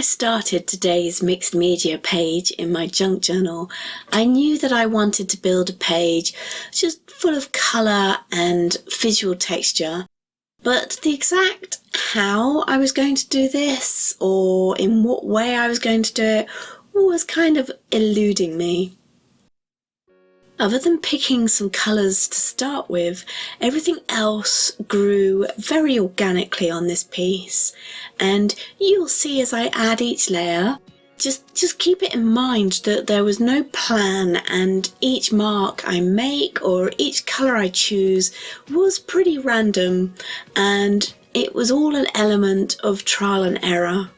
started today's mixed media page in my junk journal, I knew that I wanted to build a page just full of colour and visual texture, but the exact how I was going to do this or in what way I was going to do it was kind of eluding me. Other than picking some colours to start with, everything else grew very organically on this piece, and you'll see as I add each layer, just keep it in mind that there was no plan, and each mark I make or each colour I choose was pretty random, and it was all an element of trial and error.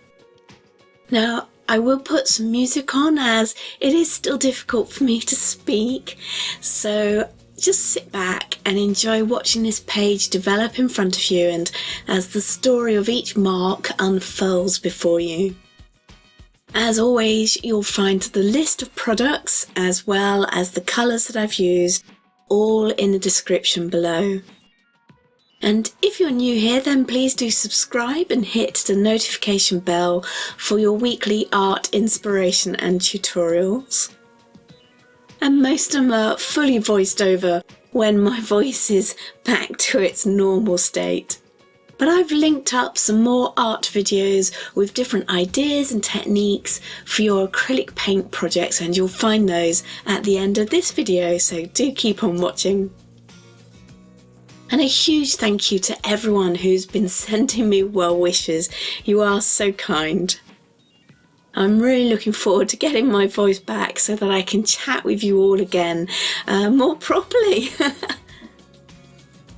Now, I will put some music on as it is still difficult for me to speak, so just sit back and enjoy watching this page develop in front of you and as the story of each mark unfolds before you. As always, you'll find the list of products as well as the colours that I've used all in the description below. And if you're new here, then please do subscribe and hit the notification bell for your weekly art inspiration and tutorials. And most of them are fully voiced over when my voice is back to its normal state. But I've linked up some more art videos with different ideas and techniques for your acrylic paint projects, and you'll find those at the end of this video, so do keep on watching. And a huge thank you to everyone who's been sending me well wishes. You are so kind. I'm really looking forward to getting my voice back so that I can chat with you all again more properly.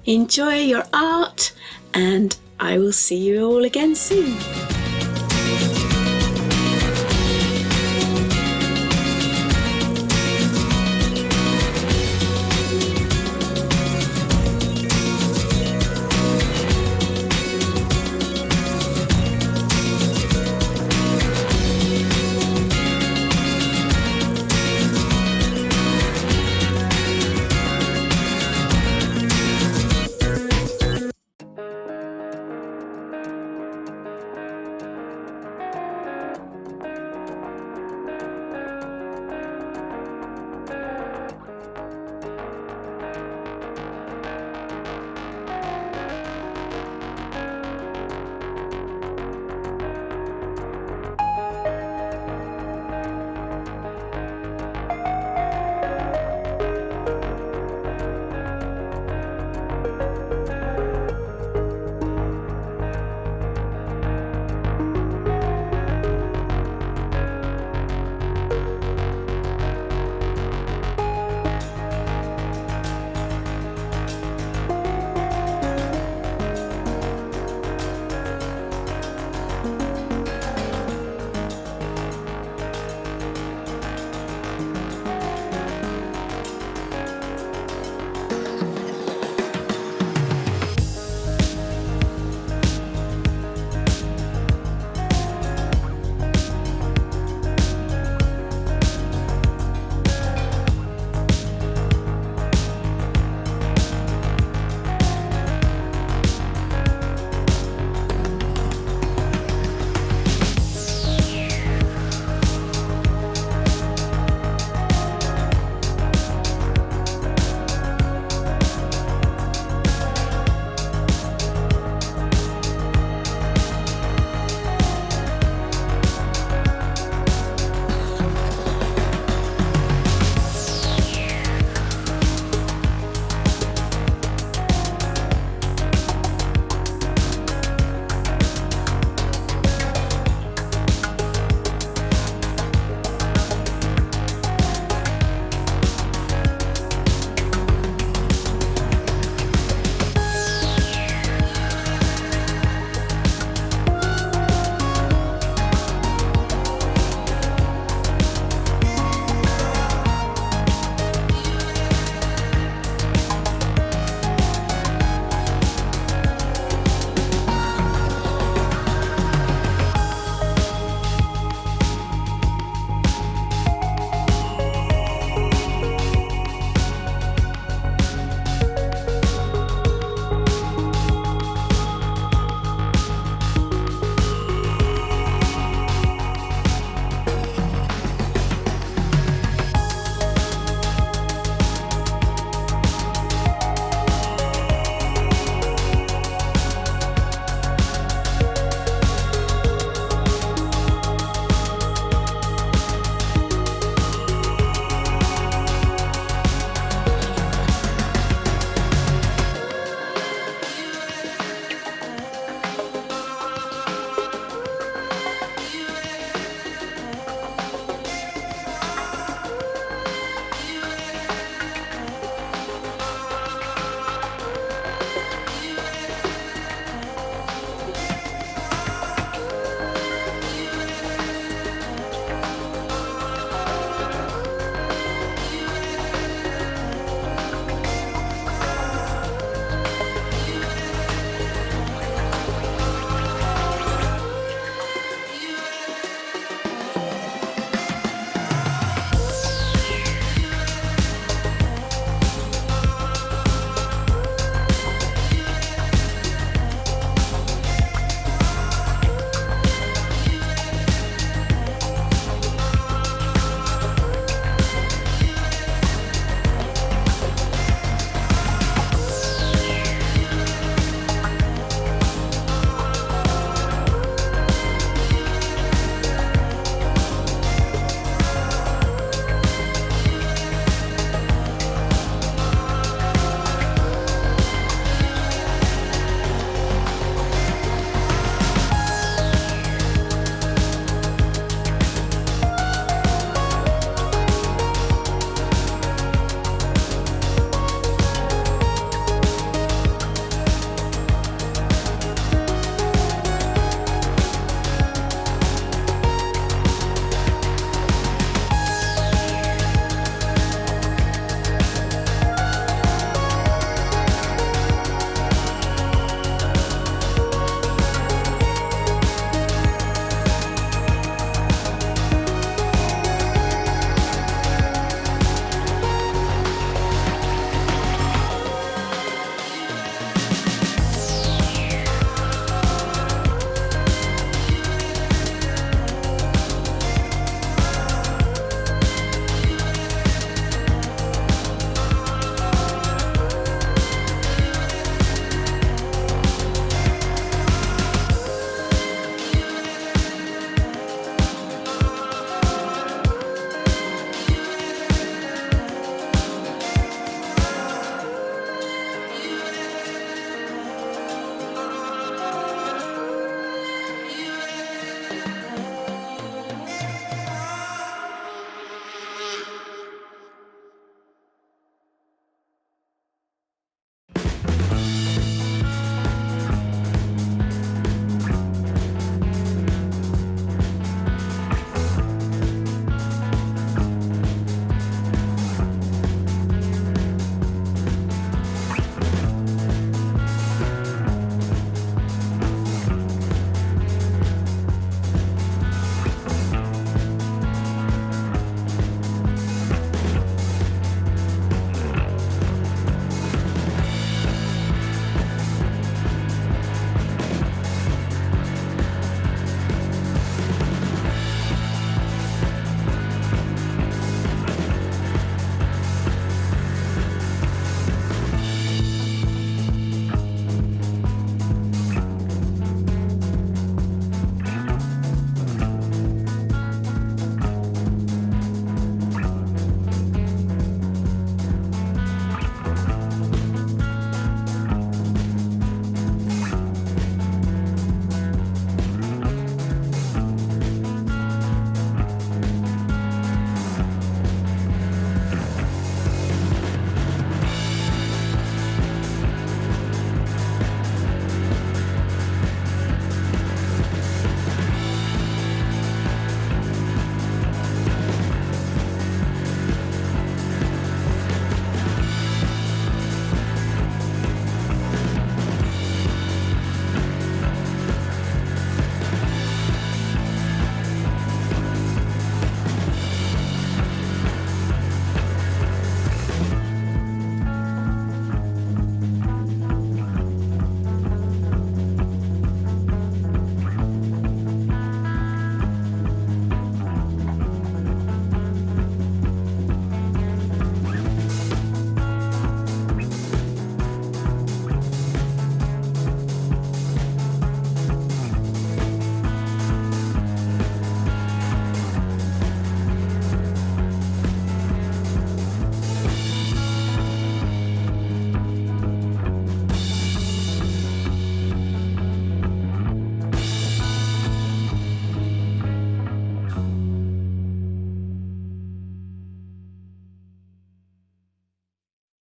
Enjoy your art, and I will see you all again soon.